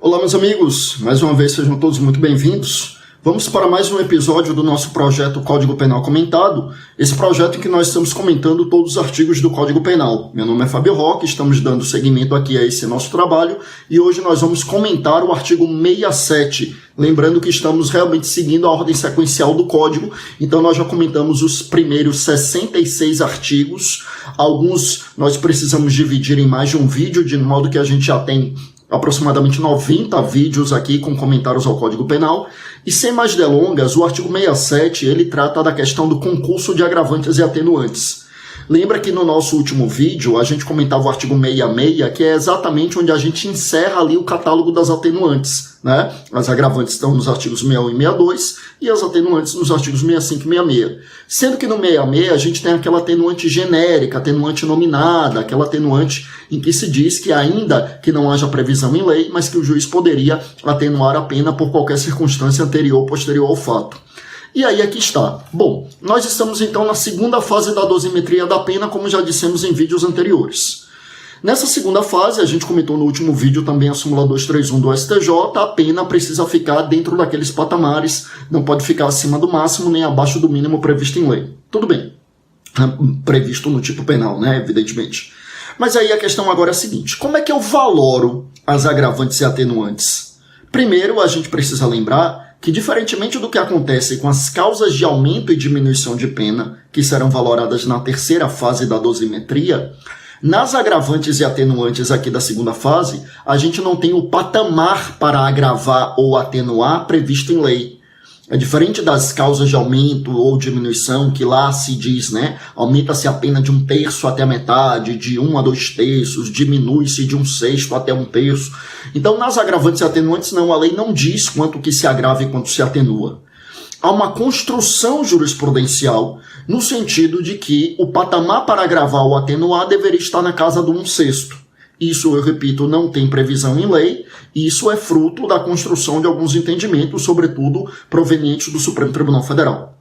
Olá, meus amigos, mais uma vez sejam todos muito bem-vindos. Vamos para mais um episódio do nosso projeto Código Penal Comentado, esse projeto em que nós estamos comentando todos os artigos do Código Penal. Meu nome é Fábio Roque, estamos dando seguimento aqui a esse nosso trabalho e hoje nós vamos comentar o artigo 67, lembrando que estamos realmente seguindo a ordem sequencial do Código, então nós já comentamos os primeiros 66 artigos, alguns nós precisamos dividir em mais de um vídeo, de modo que a gente já tem aproximadamente 90 vídeos aqui com comentários ao Código Penal. E sem mais delongas, o artigo 67 ele trata da questão do concurso de agravantes e atenuantes. Lembra que no nosso último vídeo a gente comentava o artigo 66, que é exatamente onde a gente encerra ali o catálogo das atenuantes, né? As agravantes estão nos artigos 61 e 62 e as atenuantes nos artigos 65 e 66. Sendo que no 66 a gente tem aquela atenuante genérica, atenuante nominada, aquela atenuante em que se diz que ainda que não haja previsão em lei, mas que o juiz poderia atenuar a pena por qualquer circunstância anterior ou posterior ao fato. E aí aqui está. Bom, nós estamos então na segunda fase da dosimetria da pena, como já dissemos em vídeos anteriores. Nessa segunda fase, a gente comentou no último vídeo também a súmula 231 do STJ, a pena precisa ficar dentro daqueles patamares, não pode ficar acima do máximo nem abaixo do mínimo previsto em lei. Tudo bem, previsto no tipo penal, né, evidentemente. Mas aí a questão agora é a seguinte, como é que eu valoro as agravantes e atenuantes? Primeiro, a gente precisa lembrar que, diferentemente do que acontece com as causas de aumento e diminuição de pena, que serão valoradas na terceira fase da dosimetria, nas agravantes e atenuantes aqui da segunda fase, a gente não tem o patamar para agravar ou atenuar previsto em lei. É diferente das causas de aumento ou diminuição, que lá se diz, né? Aumenta-se a pena de 1/3 até a metade, de 1 a 2/3, diminui-se de 1/6 até 1/3. Então, nas agravantes e atenuantes, não, a lei não diz quanto que se agrava e quanto se atenua. Há uma construção jurisprudencial no sentido de que o patamar para agravar ou atenuar deveria estar na casa do 1/6. Isso, eu repito, não tem previsão em lei, e isso é fruto da construção de alguns entendimentos, sobretudo provenientes do Supremo Tribunal Federal.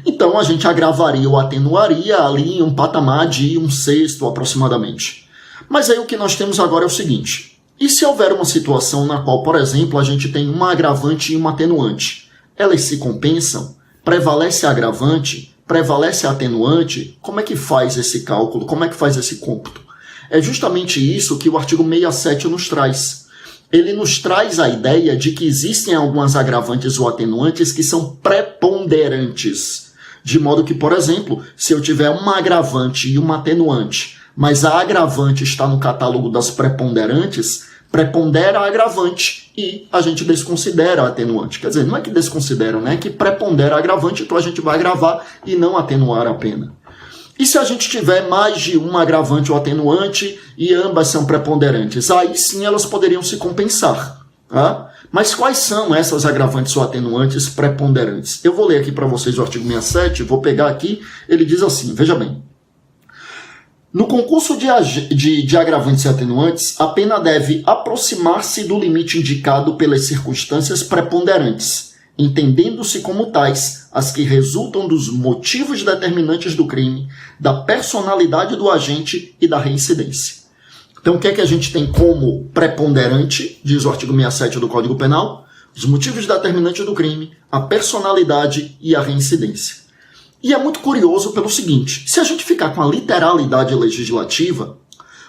Então, a gente agravaria ou atenuaria ali em um patamar de 1/6 aproximadamente. Mas aí o que nós temos agora é o seguinte, e se houver uma situação na qual, por exemplo, a gente tem uma agravante e uma atenuante? Elas se compensam? Prevalece a agravante? Prevalece a atenuante? Como é que faz esse cálculo? Como é que faz esse cômputo? É justamente isso que o artigo 67 nos traz. Ele nos traz a ideia de que existem algumas agravantes ou atenuantes que são preponderantes. De modo que, por exemplo, se eu tiver uma agravante e uma atenuante, mas a agravante está no catálogo das preponderantes, prepondera a agravante e a gente desconsidera a atenuante. Quer dizer, não é que desconsidera, né? É que prepondera a agravante, então a gente vai agravar e não atenuar a pena. E se a gente tiver mais de uma agravante ou atenuante e ambas são preponderantes? Aí sim elas poderiam se compensar. Tá? Mas quais são essas agravantes ou atenuantes preponderantes? Eu vou ler aqui para vocês o artigo 67, vou pegar aqui, ele diz assim, veja bem. No concurso de agravantes e atenuantes, a pena deve aproximar-se do limite indicado pelas circunstâncias preponderantes, entendendo-se como tais as que resultam dos motivos determinantes do crime, da personalidade do agente e da reincidência. Então, o que é que a gente tem como preponderante, diz o artigo 67 do Código Penal? Os motivos determinantes do crime, a personalidade e a reincidência. E é muito curioso pelo seguinte, se a gente ficar com a literalidade legislativa,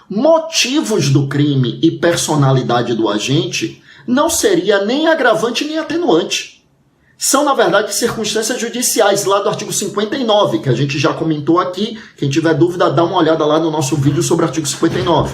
motivos do crime e personalidade do agente não seria nem agravante nem atenuante. São, na verdade, circunstâncias judiciais, lá do artigo 59, que a gente já comentou aqui. Quem tiver dúvida, dá uma olhada lá no nosso vídeo sobre o artigo 59.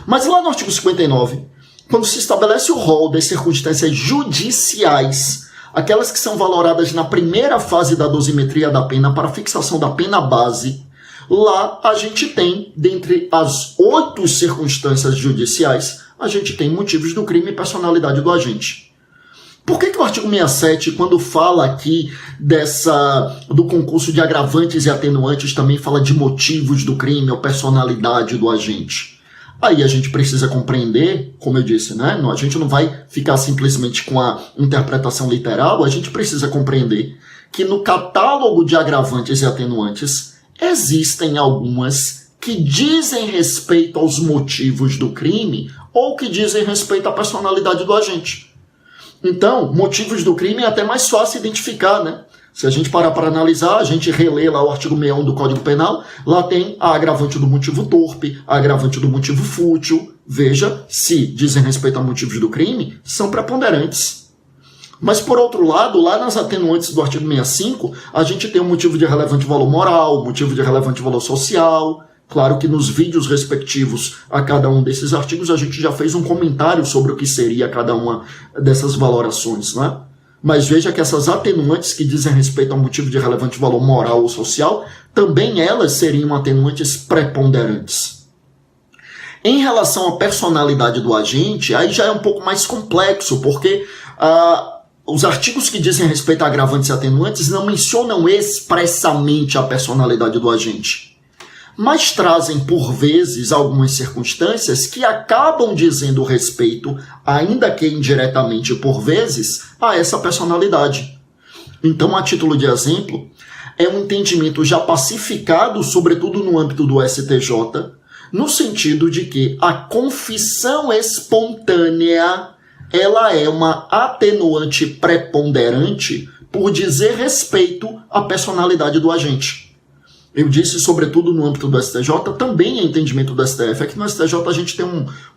Mas lá no artigo 59, quando se estabelece o rol das circunstâncias judiciais, aquelas que são valoradas na primeira fase da dosimetria da pena para fixação da pena base, lá a gente tem, dentre as 8 circunstâncias judiciais, a gente tem motivos do crime e personalidade do agente. Por que o artigo 67, quando fala aqui do concurso de agravantes e atenuantes, também fala de motivos do crime ou personalidade do agente? Aí a gente precisa compreender, como eu disse, né? A gente não vai ficar simplesmente com a interpretação literal, a gente precisa compreender que no catálogo de agravantes e atenuantes existem algumas que dizem respeito aos motivos do crime ou que dizem respeito à personalidade do agente. Então, motivos do crime é até mais fácil identificar, né? Se a gente parar para analisar, a gente relê lá o artigo 61 do Código Penal, lá tem a agravante do motivo torpe, a agravante do motivo fútil. Veja, se dizem respeito a motivos do crime, são preponderantes. Mas, por outro lado, lá nas atenuantes do artigo 65, a gente tem um motivo de relevante valor moral, motivo de relevante valor social. Claro que nos vídeos respectivos a cada um desses artigos, a gente já fez um comentário sobre o que seria cada uma dessas valorações, né? Mas veja que essas atenuantes que dizem respeito ao motivo de relevante valor moral ou social, também elas seriam atenuantes preponderantes. Em relação à personalidade do agente, aí já é um pouco mais complexo, porque os artigos que dizem respeito a agravantes e atenuantes não mencionam expressamente a personalidade do agente, mas trazem, por vezes, algumas circunstâncias que acabam dizendo respeito, ainda que indiretamente por vezes, a essa personalidade. Então, a título de exemplo, é um entendimento já pacificado, sobretudo no âmbito do STJ, no sentido de que a confissão espontânea ela é uma atenuante preponderante por dizer respeito à personalidade do agente. Eu disse, sobretudo no âmbito do STJ, também é entendimento do STF, é que no STJ a gente tem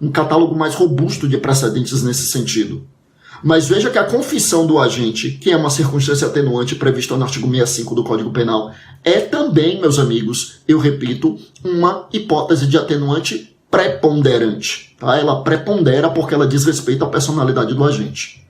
um catálogo mais robusto de precedentes nesse sentido. Mas veja que a confissão do agente, que é uma circunstância atenuante prevista no artigo 65 do Código Penal, é também, meus amigos, eu repito, uma hipótese de atenuante preponderante. Tá? Ela prepondera porque ela diz respeito à personalidade do agente.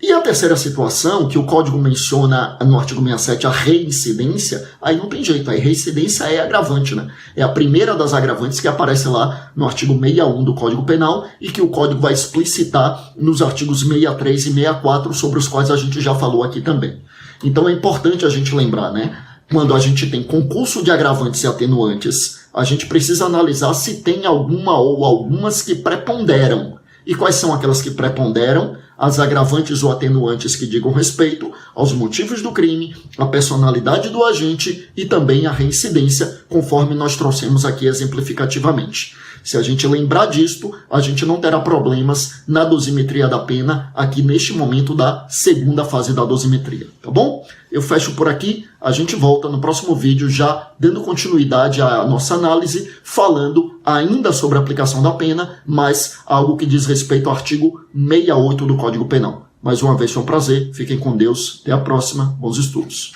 E a terceira situação, que o Código menciona no artigo 67, a reincidência, aí não tem jeito, a reincidência é agravante, né? É a primeira das agravantes que aparece lá no artigo 61 do Código Penal e que o Código vai explicitar nos artigos 63 e 64, sobre os quais a gente já falou aqui também. Então é importante a gente lembrar, né? Quando a gente tem concurso de agravantes e atenuantes, a gente precisa analisar se tem alguma ou algumas que preponderam. E quais são aquelas que preponderam? As agravantes ou atenuantes que digam respeito aos motivos do crime, a personalidade do agente e também a reincidência, conforme nós trouxemos aqui exemplificativamente. Se a gente lembrar disto, a gente não terá problemas na dosimetria da pena aqui neste momento da segunda fase da dosimetria, tá bom? Eu fecho por aqui, a gente volta no próximo vídeo já dando continuidade à nossa análise, falando ainda sobre a aplicação da pena, mas algo que diz respeito ao artigo 68 do Código Penal. Mais uma vez foi um prazer, fiquem com Deus, até a próxima, bons estudos.